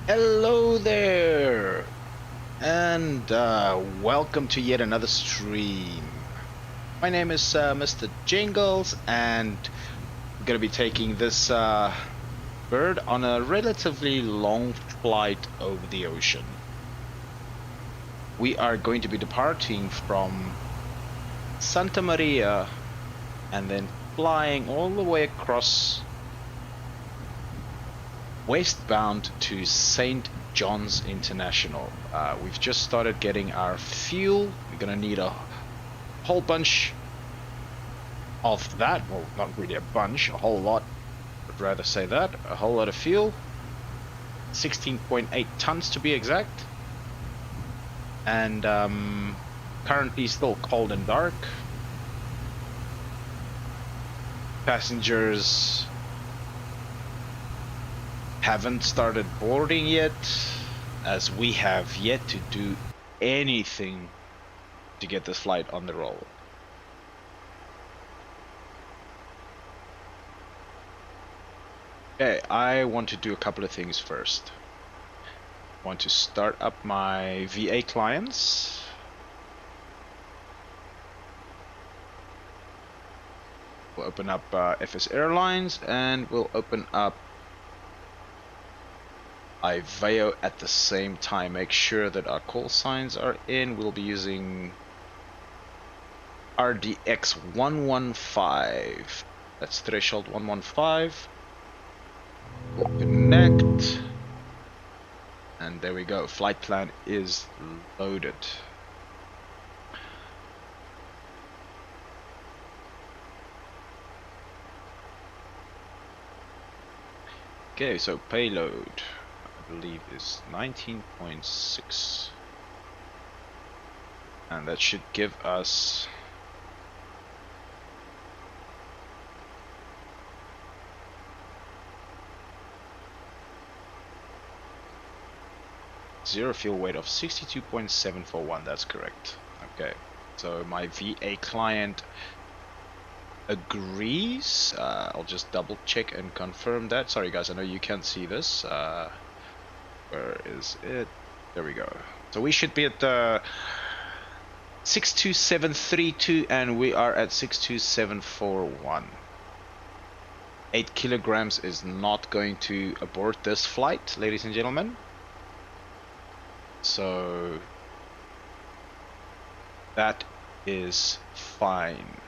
Hello there, and welcome to yet another stream. My name is Mr. Jingles, and we're going to be taking this bird on a relatively long flight over the ocean. We are going to be departing from Santa Maria and then flying all the way across westbound to St. John's International. We've just started getting our fuel. We're going to need a whole bunch of that. Well, not really a bunch, a whole lot. I'd rather say that. A whole lot of fuel. 16.8 tons to be exact. And currently still cold and dark. Passengers haven't started boarding yet, as we have yet to do anything to get this flight on the roll. Okay, I want to do a couple of things first. I want to start up my VA clients. We'll open up FS Airlines, and we'll open up IVEO at the same time. Make sure that our call signs are in. We'll be using RTX2080Ti. That's threshold 115. We'll connect. And there we go. Flight plan is loaded. Okay, so payload, I believe, is 19.6, and that should give us zero fuel weight of 62.741. That's correct. Okay, so my VA client agrees. I'll just double check and confirm that. Sorry guys, I know you can't see this. Where is it? There we go. So we should be at 62732, and we are at 62741. 8 kilograms is not going to abort this flight, ladies and gentlemen. So that is fine.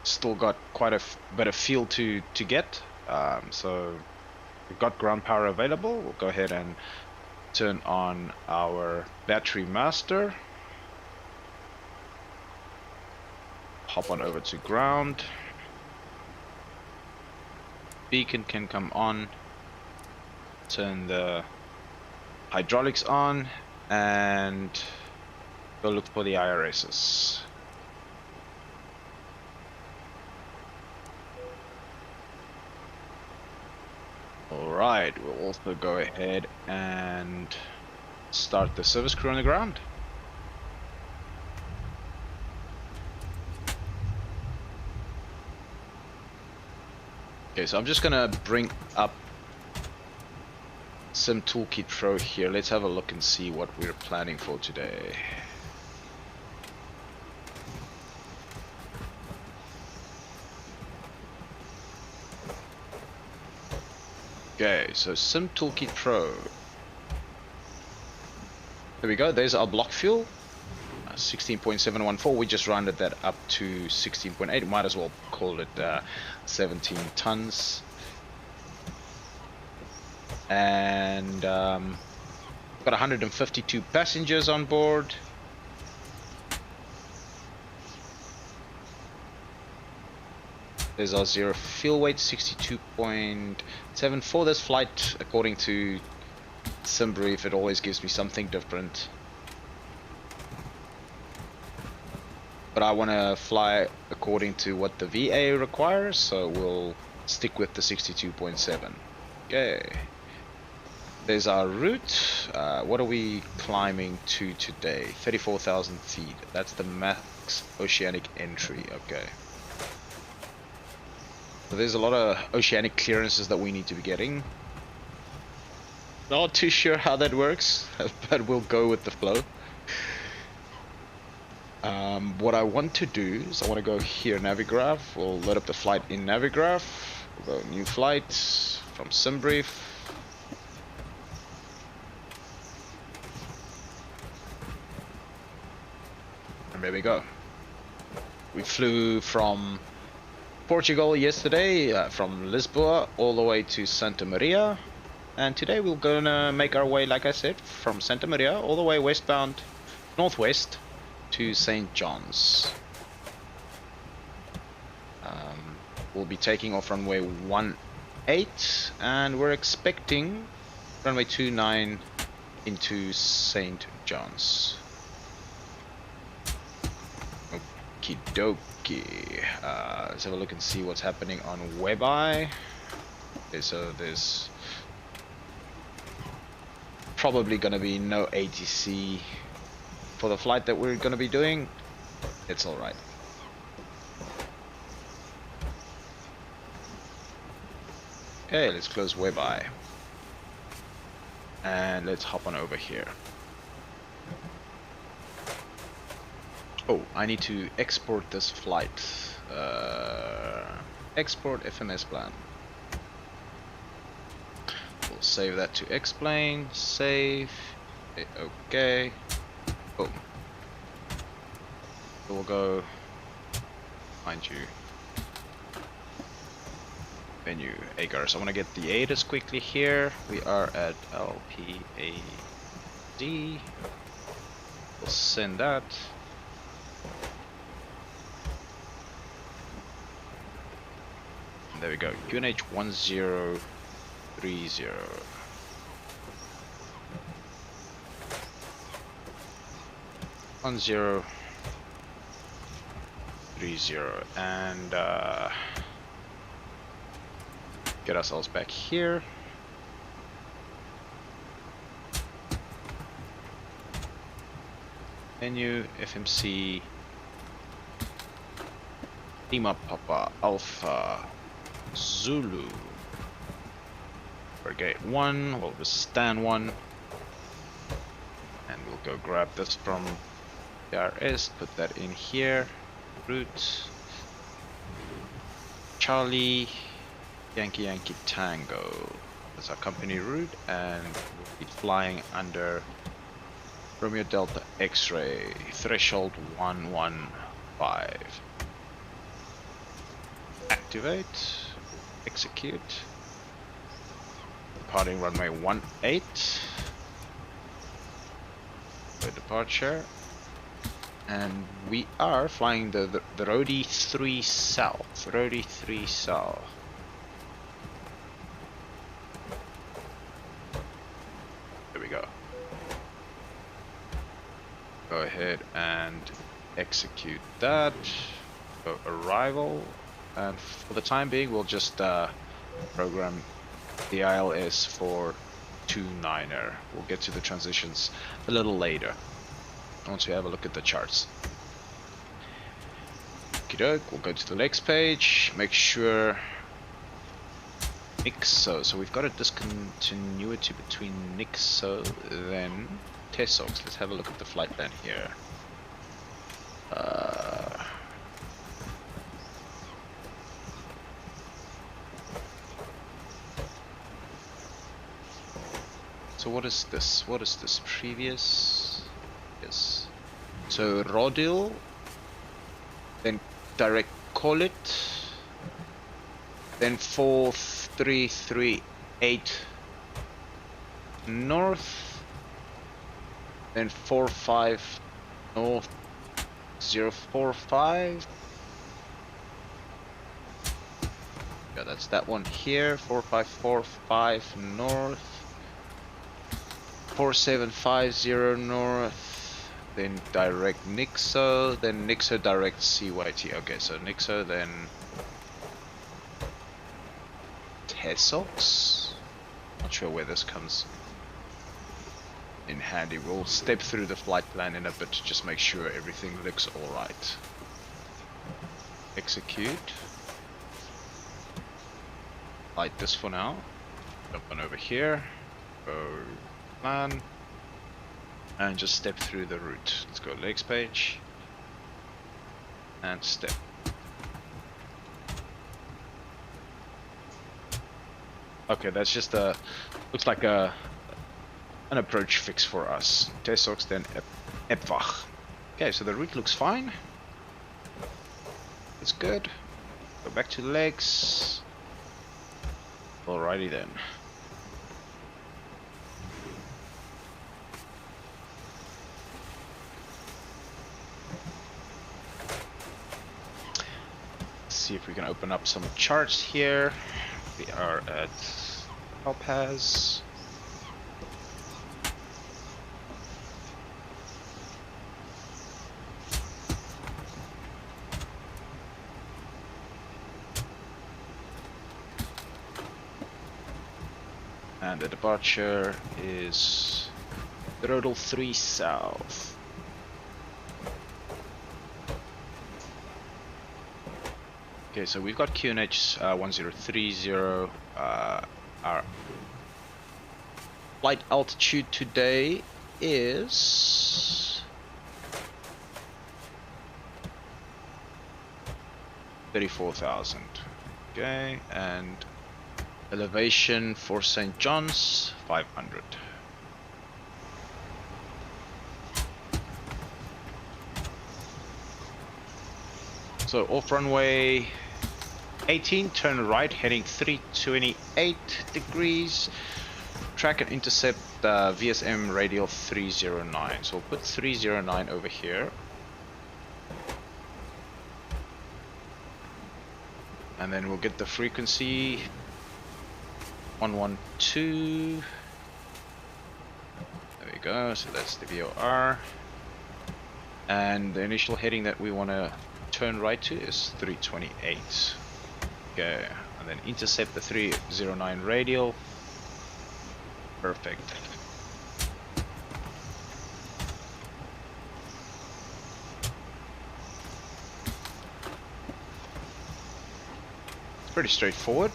Still got quite a bit of fuel to get, so we've got ground power available. We'll go ahead and turn on our battery master, hop on over to ground. Beacon can come on, turn the hydraulics on, and go look for the IRSs. Alright, we'll also go ahead and start the service crew on the ground. Okay, so I'm just gonna bring up Sim Toolkit Pro here. Let's have a look and see what we're planning for today. Okay, so Sim Toolkit Pro. There we go, there's our block fuel. 16.714. We just rounded that up to 16.8. Might as well call it 17 tons. And got 152 passengers on board. There's our zero fuel weight, 62.74. This flight, according to SimBrief, it always gives me something different. But I want to fly according to what the VA requires, so we'll stick with the 62.7. Okay. There's our route. What are we climbing to today? 34,000 feet. That's the max oceanic entry. Okay. So there's a lot of oceanic clearances that we need to be getting. Not too sure how that works, but we'll go with the flow. What I want to do is I want to go here, Navigraph. We'll load up the flight in Navigraph. We'll go new flight from SimBrief. And there we go. We flew from Portugal yesterday, from Lisboa all the way to Santa Maria. And today we're gonna make our way, like I said, from Santa Maria all the way westbound, northwest, to St. John's. We'll be taking off runway 18 and we're expecting runway 29 into St. John's. Okie dokie. Let's have a look and see what's happening on WebEye. Okay, so there's probably gonna be no ATC for the flight that we're gonna be doing. It's alright. Okay, let's close WebEye. And let's hop on over here. Oh, I need to export this flight. Export FMS plan. We'll save that to explain. Save. Okay. Boom. So we'll go find you. Menu AGARS. I want to get the ADAS quickly here. We are at LPAZ. We'll send that. There we go. QNH 1030. 1030 and get ourselves back here. Menu FMC Lima Papa Alpha Zulu. For gate 1, we'll just stand 1 and we'll go grab this from RS, put that in here. Route Charlie Yankee Yankee Tango. That's our company route, and we'll be flying under Romeo Delta X-ray threshold 115. Activate, execute. Departing runway 18 for departure, and we are flying the Rody 3 South. Rody 3 South. Go ahead and execute that. Go arrival, and for the time being we'll just program the ILS for 29er. We'll get to the transitions a little later once we have a look at the charts. Okey-doke, we'll go to the next page, make sure Nixo, so we've got a discontinuity between Nixo then Tessox. Let's have a look at the flight plan here. So what is this? What is this? Previous? Yes. So Rodil, then direct call it, then 4338 north, then 45 north 045. Yeah, that's that one here. 4545 north, 4750 north, then direct Nixo, then Nixo direct CYYT. Okay, so Nixo, then Tessox. Not sure where this comes in handy. We'll step through the flight plan in a bit to just make sure everything looks alright. Execute. Light this for now. Jump on over here. Go plan and just step through the route. Let's go legs page and step. Okay, that's just a looks like an approach fix for us. Tesox then Epvach. Okay, so the route looks fine. It's good. Go back to legs. Alrighty then. Let's see if we can open up some charts here. We are at LPAZ. And the departure is Rodel 3 South. Okay, so we've got QNH 1030. Our flight altitude today is 34,000. Okay, and elevation for St. John's 500. So off runway 18, turn right, heading 328 degrees. Track and intercept VSM radial 309. So we'll put 309 over here. And then we'll get the frequency 112. There we go, so that's the VOR. And the initial heading that we want to turn right to is 328. Okay, and then intercept the 309 radial. Perfect. It's pretty straightforward.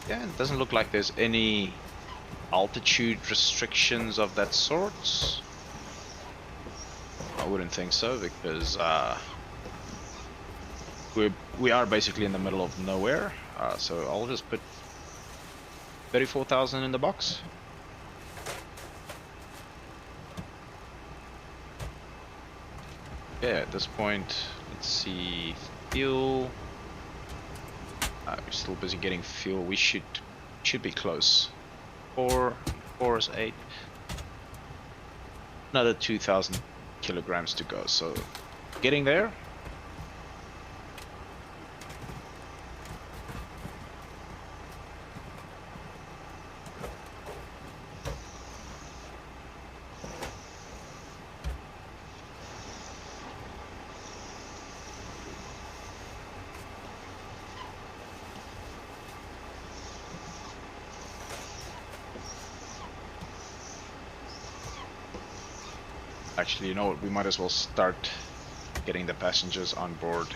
Yeah, it doesn't look like there's any altitude restrictions of that sort. I wouldn't think so, because we are basically in the middle of nowhere. So I'll just put 34,000 in the box. Yeah, at this point, let's see, fuel. We're still busy getting fuel. We should be close. 4 is 8. Another 2,000 kilograms to go. So getting there. Actually, you know what, we might as well start getting the passengers on board.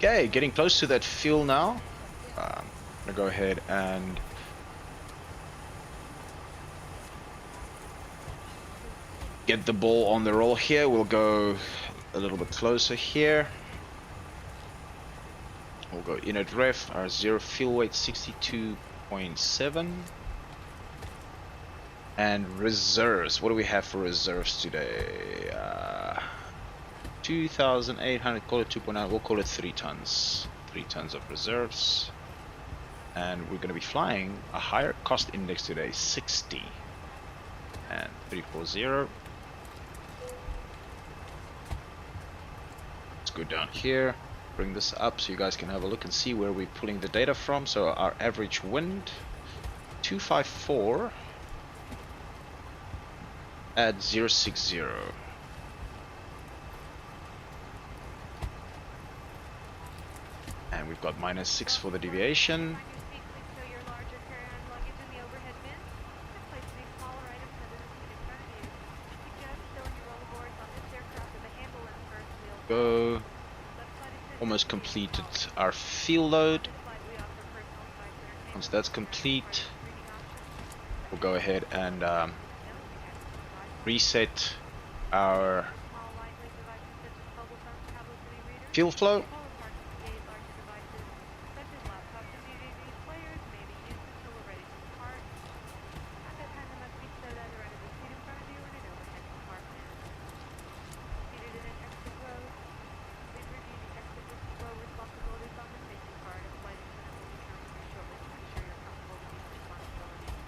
Okay, getting close to that fuel now. I'm gonna go ahead and get the ball on the roll here. We'll go a little bit closer here. We'll go inert ref, our zero fuel weight 62.7. And reserves, what do we have for reserves today? 2,800, call it 2.9, we'll call it 3 tons. 3 tons of reserves. and we're going to be flying a higher cost index today, 60 and 340. Let's go down here, bring this up so you guys can have a look and see where we're pulling the data from. So our average wind 254 at 060. And we've got -6 for the deviation. Go. Almost completed our fuel load. Once that's complete, we'll go ahead and reset our fuel flow.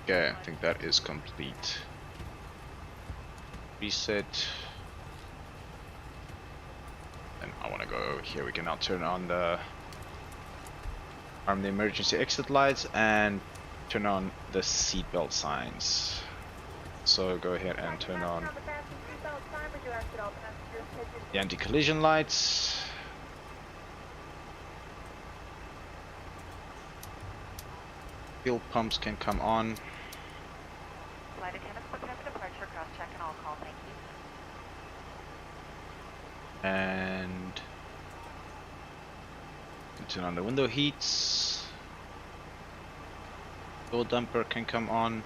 Okay, I think that is complete. Reset. And I want to go over here. We can now turn on the emergency exit lights and turn on the seatbelt signs. So go ahead and turn on the anti-collision lights. Fuel pumps can come on. Flight attendant, what type of departure, cross check, and all call, thank you. And turn on the window heats. Fuel dumper can come on.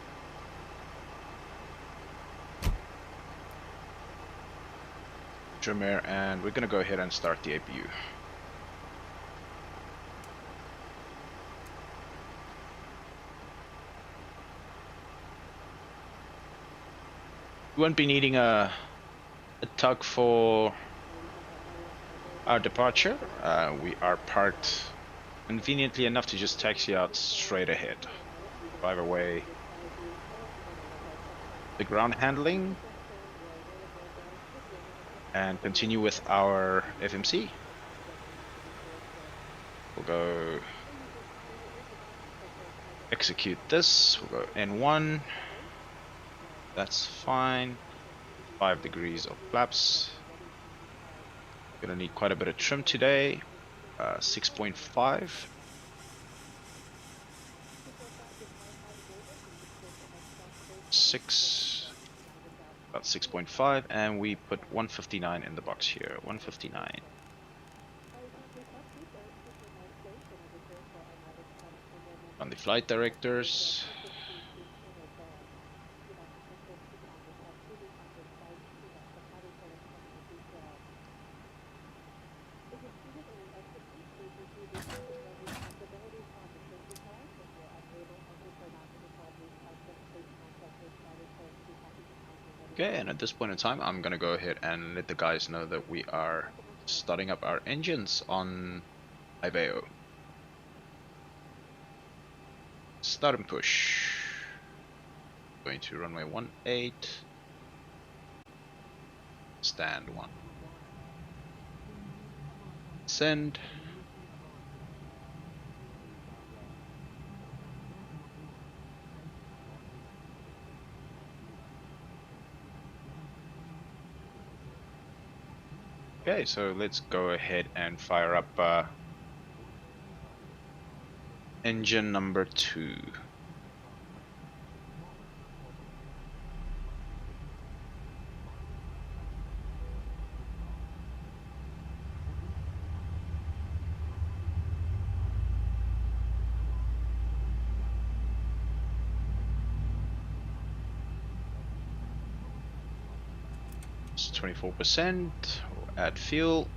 Trim air, and we're gonna go ahead and start the APU. We won't be needing a tug for our departure. We are parked conveniently enough to just taxi out straight ahead. Drive away the ground handling and continue with our FMC. We'll go execute this. We'll go N1. That's fine. 5 degrees of flaps. Gonna need quite a bit of trim today. 6.5. About 6.5, and we put 159 in the box here. 159. On the flight directors. Okay, and at this point in time, I'm gonna go ahead and let the guys know that we are starting up our engines on ZIBO. Start and push. Going to runway 18. Stand 1. Send. Okay, so let's go ahead and fire up engine number 2. It's 24%. We'll add fuel.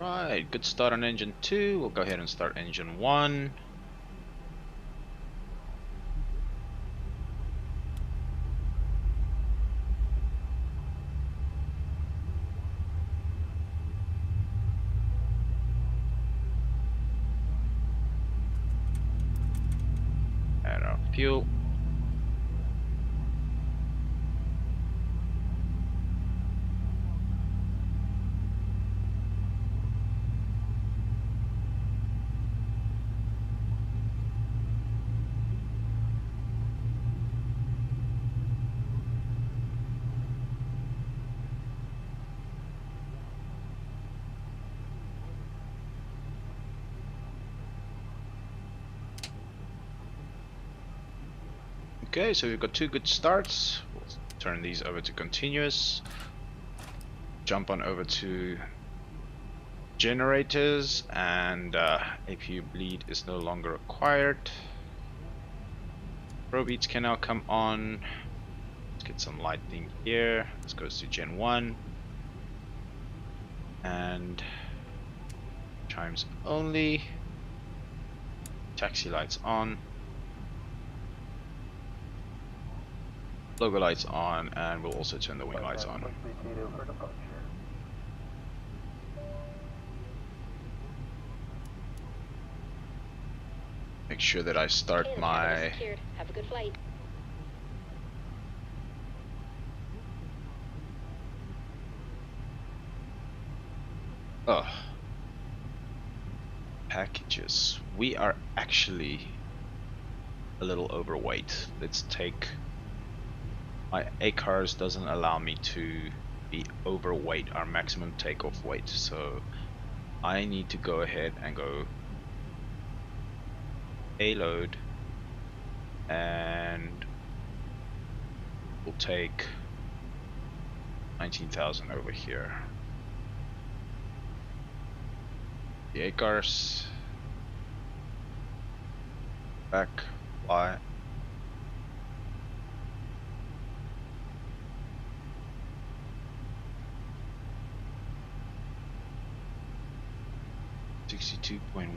Right, good start on engine 2. We'll go ahead and start engine 1. Add our fuel. Okay, so we've got 2 good starts. We'll turn these over to continuous. Jump on over to generators, and APU bleed is no longer required. Probe beats can now come on. Let's get some lighting here. This goes to Gen 1. And chimes only. Taxi lights on. Logo lights on, and we'll also turn the wing lights on. Make sure that I start my... Have a good flight. Oh. Packages. We are actually a little overweight. Let's take... My ACARS doesn't allow me to be overweight, our maximum takeoff weight. So I need to go ahead and go payload, and we'll take 19,000 over here. The ACARS back, fly.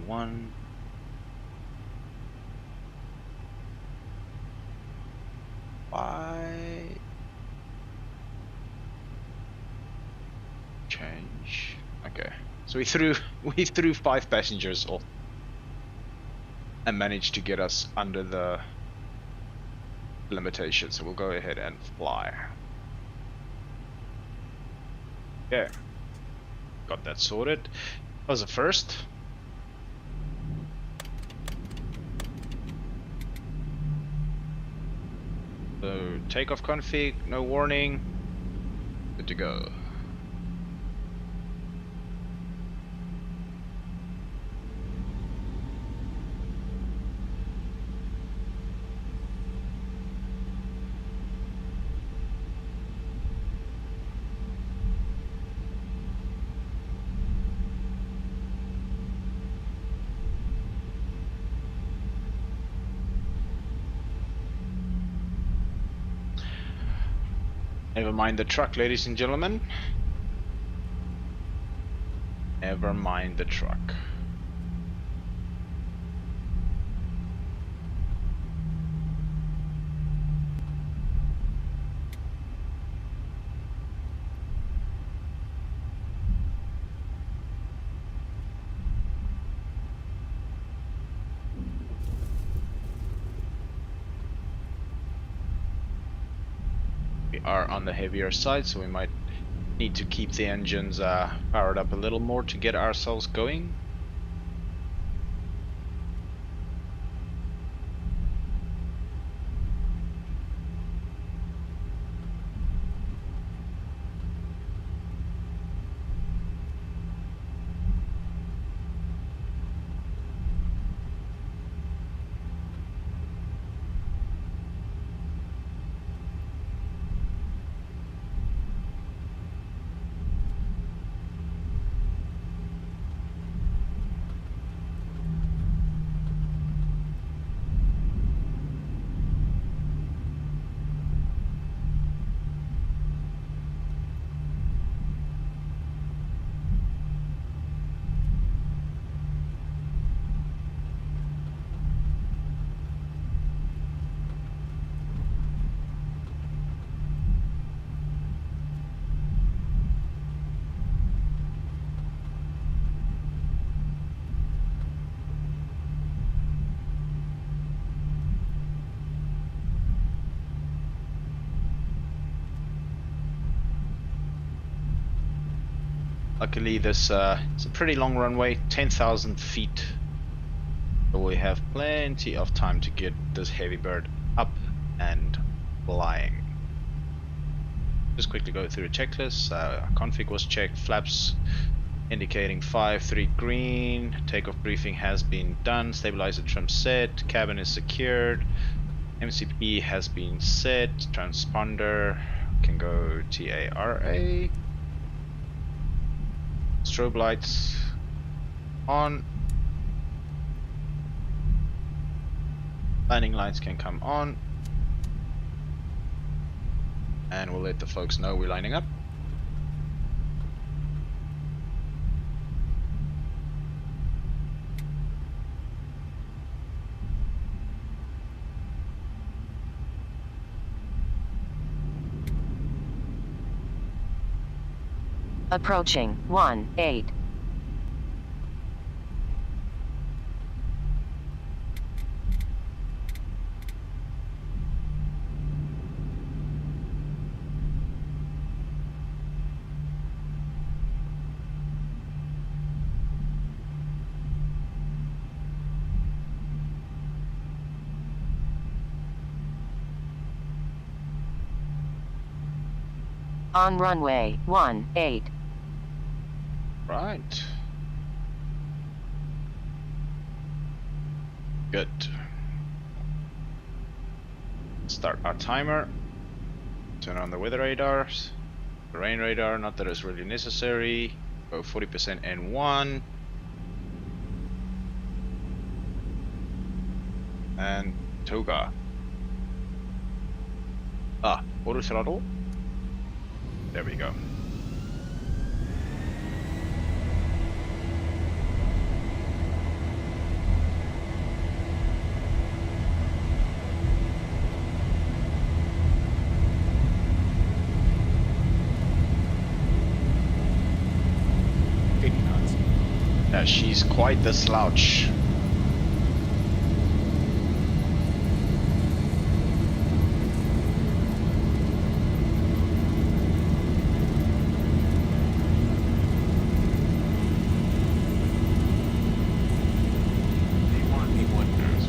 .1. Why change? Okay, so we threw 5 passengers off and managed to get us under the limitation. So we'll go ahead and fly. Okay, got that sorted. That was a first. So takeoff config, no warning, good to go. Never mind the truck, ladies and gentlemen. Never mind the truck. We are on the heavier side, so we might need to keep the engines powered up a little more to get ourselves going. Luckily, this it's a pretty long runway, 10,000 feet. So we have plenty of time to get this heavy bird up and flying. Just quickly go through the checklist. Config was checked, flaps indicating 5-3 green, takeoff briefing has been done, stabilizer trim set, cabin is secured, MCP has been set, transponder can go TARA, strobe lights on, landing lights can come on, and we'll let the folks know we're lining up. Approaching 1-8. On runway 18. Right. Good. Start our timer. Turn on the weather radars. The rain radar, not that it's really necessary. Go 40% N1. And toga. Auto throttle. There we go. Yeah, she's quite the slouch.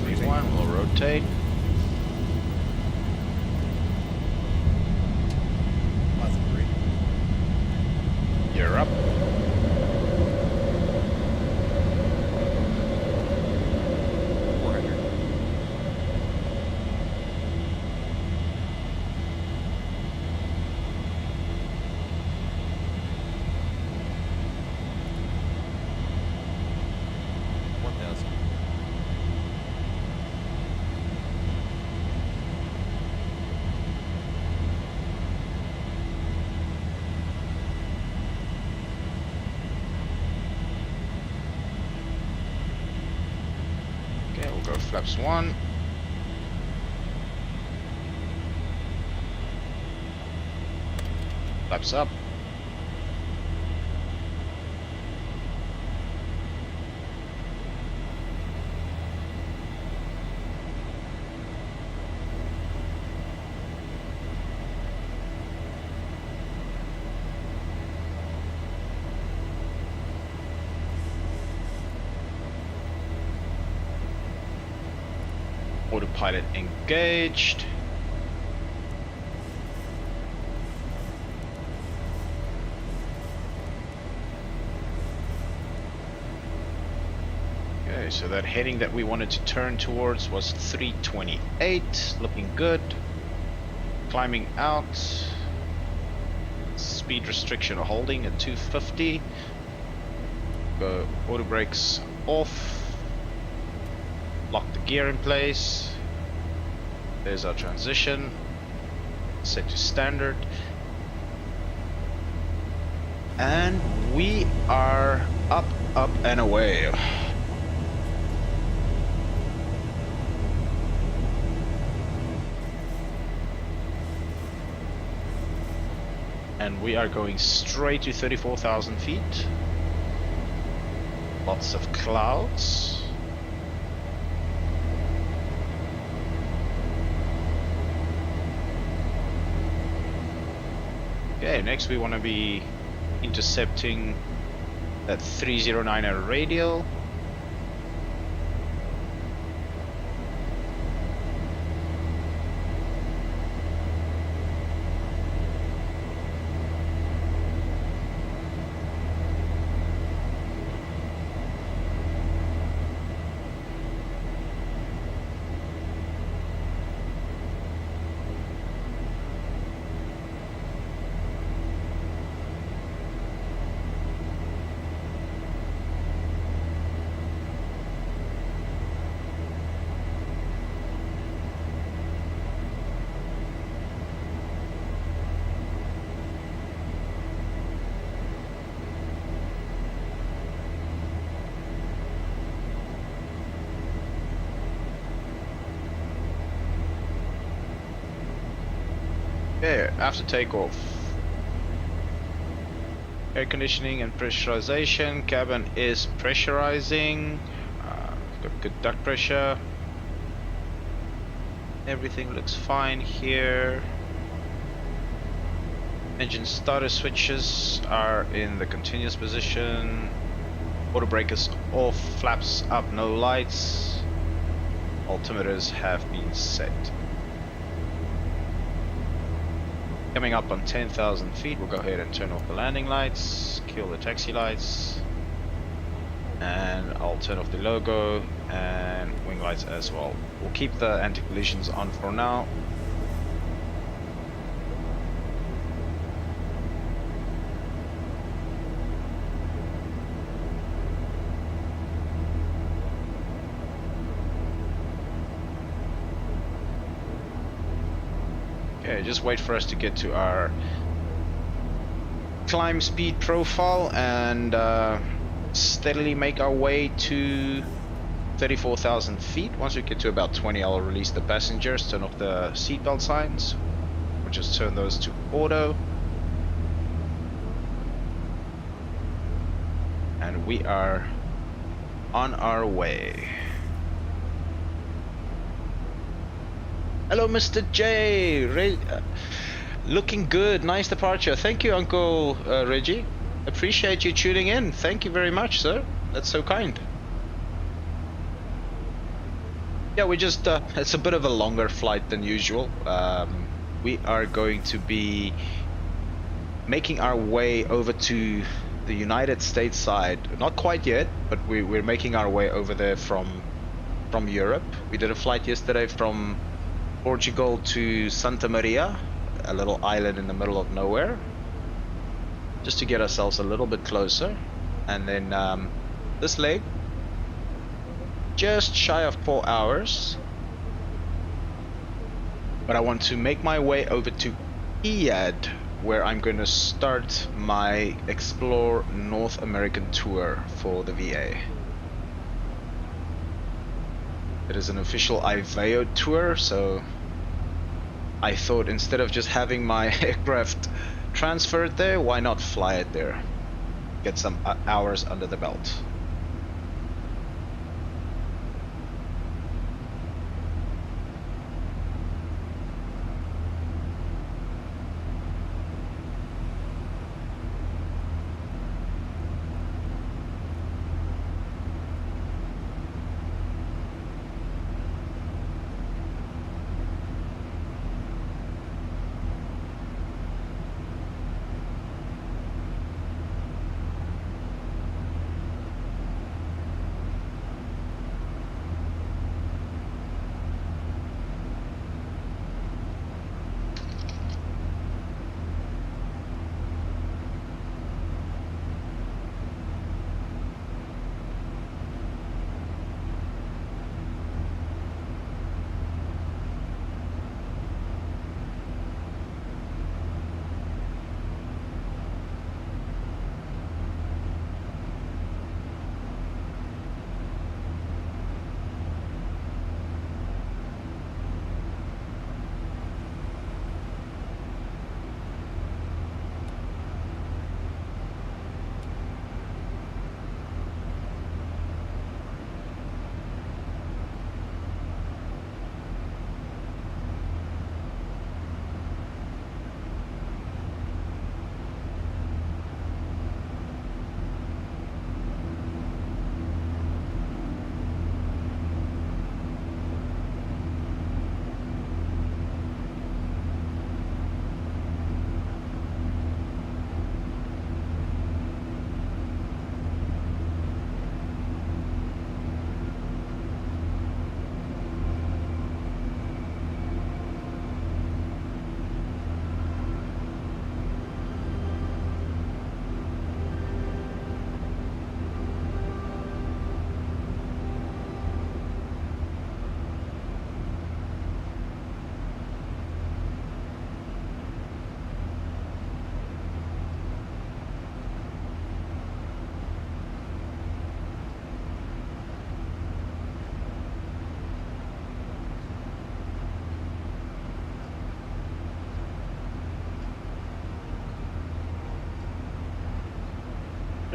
V1 will rotate. You're up. Go flaps 1. Flaps up. Autopilot engaged. Okay, so that heading that we wanted to turn towards was 328, looking good. Climbing out. Speed restriction holding at 250. Go auto brakes off. Lock the gear in place. There's our transition. Set to standard. And we are up, up and away. And we are going straight to 34,000 feet. Lots of clouds. Okay, next we want to be intercepting that 309 radial. Okay, after takeoff. Air conditioning and pressurization. Cabin is pressurizing. Got good duct pressure. Everything looks fine here. Engine starter switches are in the continuous position. Auto breakers off, flaps up, no lights. Altimeters have been set. Coming up on 10,000 feet, we'll go ahead and turn off the landing lights, kill the taxi lights, and I'll turn off the logo and wing lights as well. We'll keep the anti-collisions on for now. Okay, just wait for us to get to our climb speed profile and steadily make our way to 34,000 feet. Once we get to about 20, I'll release the passengers, turn off the seatbelt signs. We'll just turn those to auto. And we are on our way. Hello, Mr. J. Looking good. Nice departure. Thank you, Uncle Reggie. Appreciate you tuning in. Thank you very much, sir. That's so kind. Yeah, we just, it's a bit of a longer flight than usual. We are going to be making our way over to the United States side. Not quite yet, but we're making our way over there from Europe. We did a flight yesterday from Portugal to Santa Maria, a little island in the middle of nowhere, just to get ourselves a little bit closer. And then this leg, just shy of 4 hours, but I want to make my way over to IAD, where I'm going to start my Explore North American tour for the VA. It is an official IVAO tour, so I thought instead of just having my aircraft transferred there, why not fly it there? Get some hours under the belt.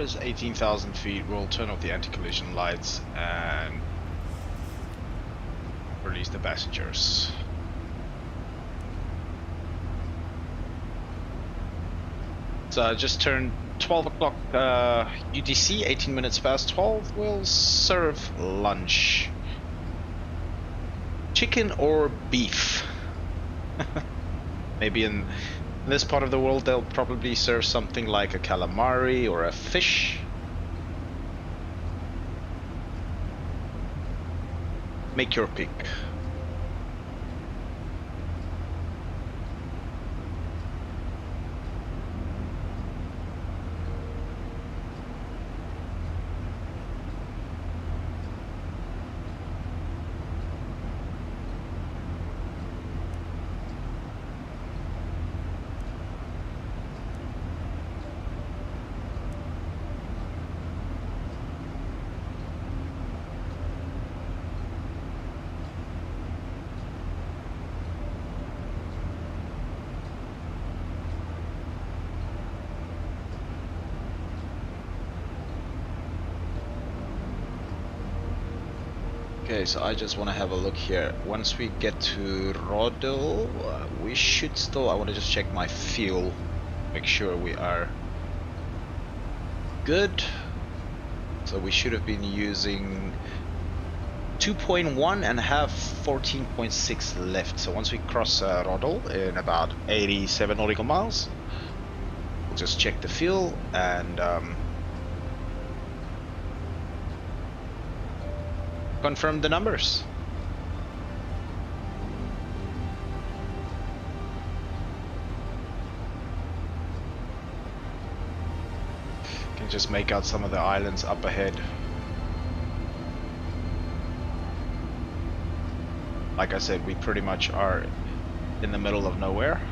is 18,000 feet. We'll turn off the anti-collision lights and release the passengers. So I just turned 12 o'clock UTC, 18 minutes past 12. We'll serve lunch. Chicken or beef? Maybe in this part of the world they'll probably serve something like a calamari or a fish. Make your pick. Okay, so I just want to have a look here. Once we get to Rodel, we should still, I want to just check my fuel, make sure we are good. So we should have been using 2.1 and have 14.6 left. So once we cross Rodel in about 87 nautical miles, we'll just check the fuel and confirm the numbers. Can just make out some of the islands up ahead. Like I said, we pretty much are in the middle of nowhere.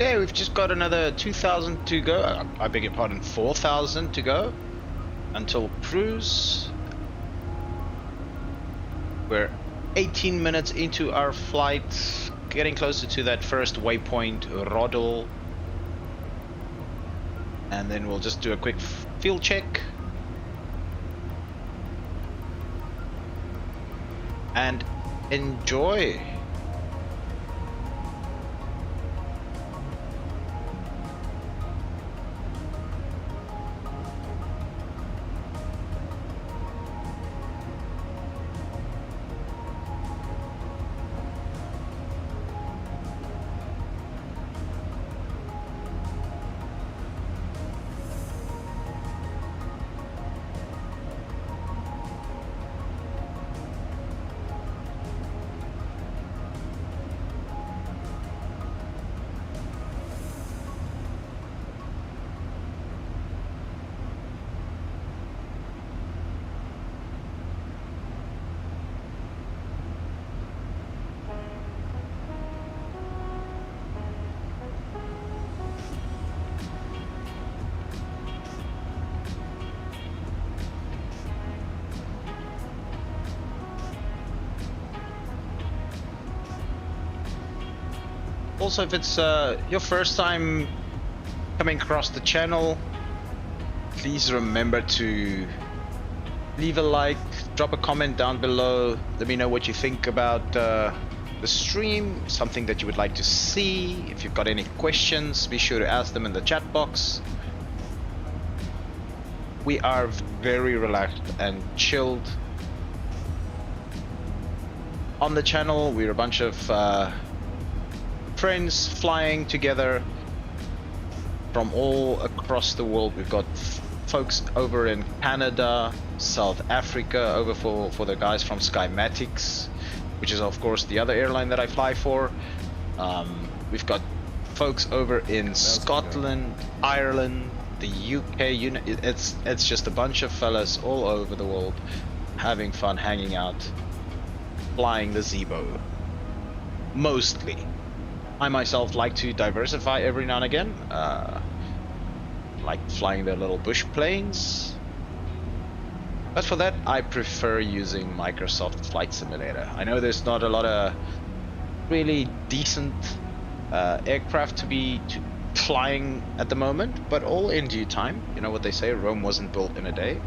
Okay, we've just got another 2,000 to go. I beg your pardon, 4,000 to go until cruise. We're 18 minutes into our flight, getting closer to that first waypoint, Roddel. And then we'll just do a quick fuel check. And enjoy. Also, if it's your first time coming across the channel, please remember to leave a like, drop a comment down below, let me know what you think about the stream, something that you would like to see. If you've got any questions, be sure to ask them in the chat box. We are very relaxed and chilled on the channel. We're a bunch of friends flying together from all across the world. We've got folks over in Canada, South Africa, over for the guys from CYYT, which is of course the other airline that I fly for. We've got folks over in Scotland, Ireland, the UK. It's just a bunch of fellas all over the world having fun, hanging out, flying the ZIBO. Mostly. I myself like to diversify every now and again, like flying the little bush planes. But for that, I prefer using Microsoft Flight Simulator. I know there's not a lot of really decent aircraft to be flying at the moment, but all in due time. You know what they say, Rome wasn't built in a day.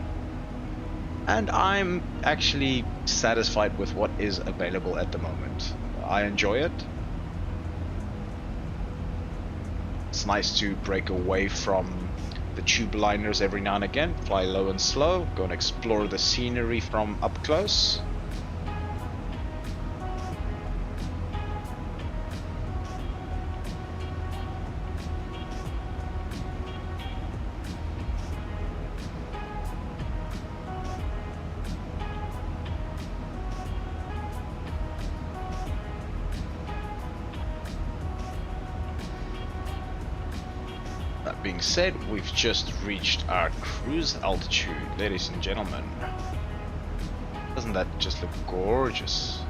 And I'm actually satisfied with what is available at the moment. I enjoy it. It's nice to break away from the tube liners every now and again, fly low and slow, go and explore the scenery from up close. Being said, we've just reached our cruise altitude, ladies and gentlemen. Doesn't that just look gorgeous?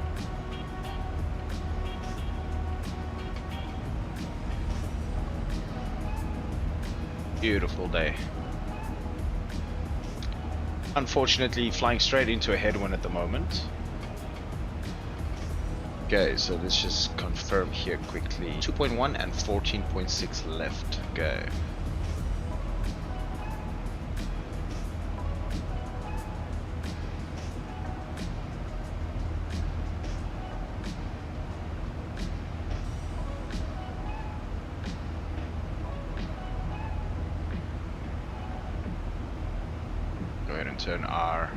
Beautiful day. Unfortunately, flying straight into a headwind at the moment. Okay, so let's just confirm here quickly. 2.1 and 14.6 left. Okay. Go ahead and turn our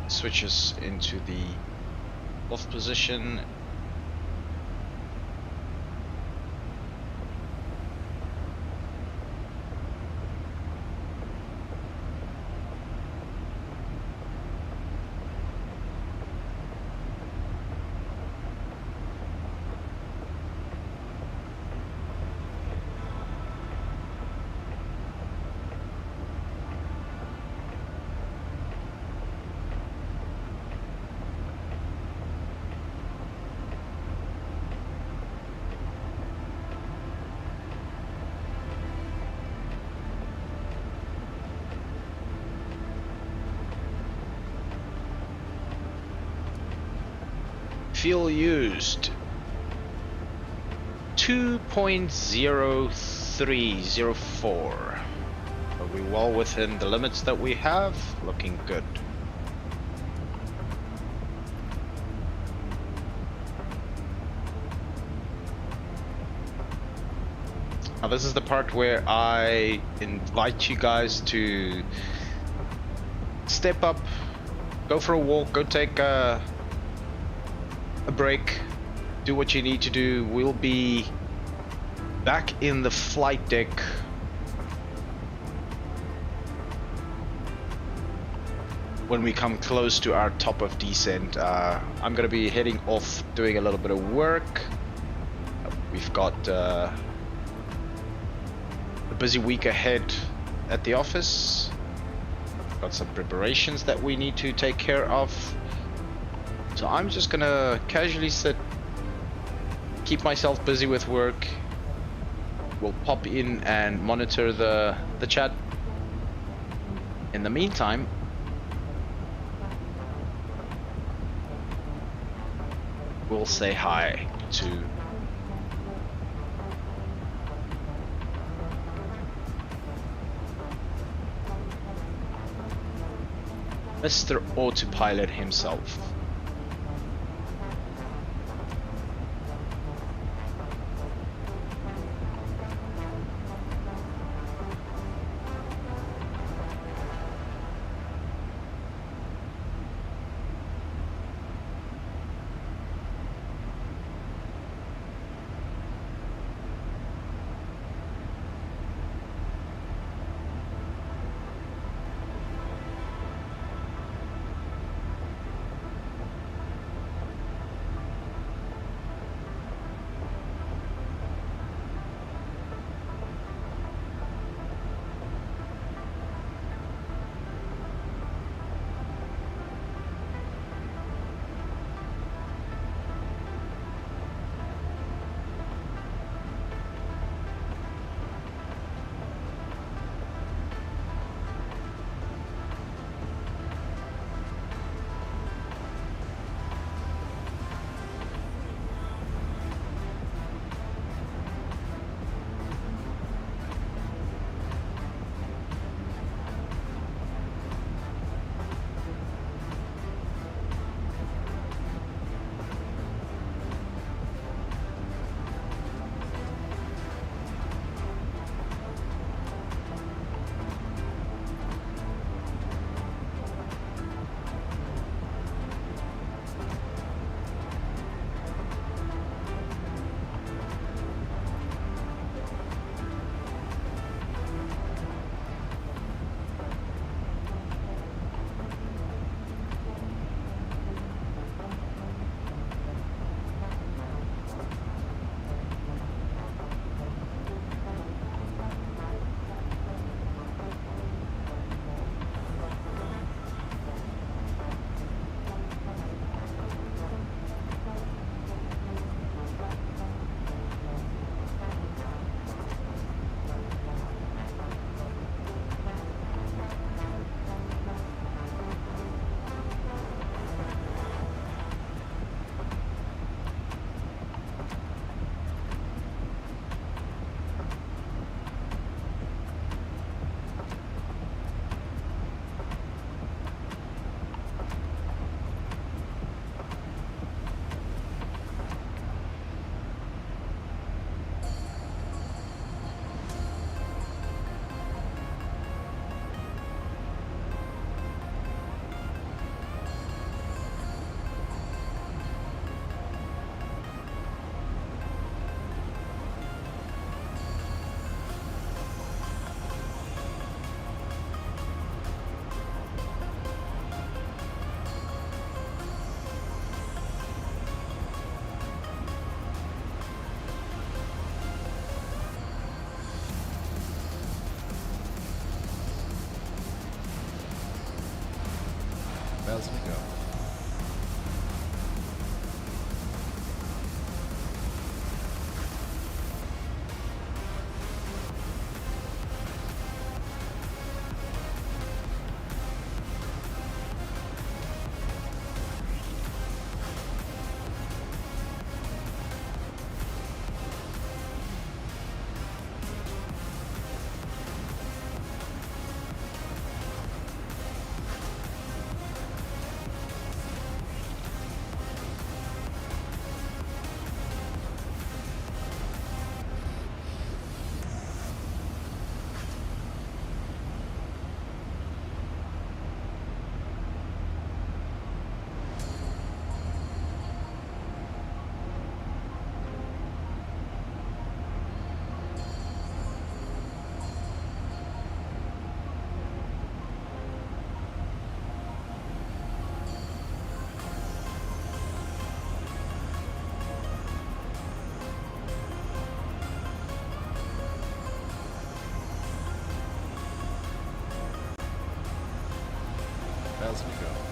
switches into the off position. Fuel used 2.0304. Are we well within the limits that we have? Looking good. Now this is the part where I invite you guys to step up, go for a walk, go take a break, do what you need to do. We'll be back in the flight deck when we come close to our top of descent. I'm gonna be heading off doing a little bit of work. We've got a busy week ahead at the office. Got some preparations that we need to take care of. So I'm just gonna casually sit, keep myself busy with work. We'll pop in and monitor the chat. In the meantime, we'll say hi to Mr. Autopilot himself. Bells we go. 1000 to go.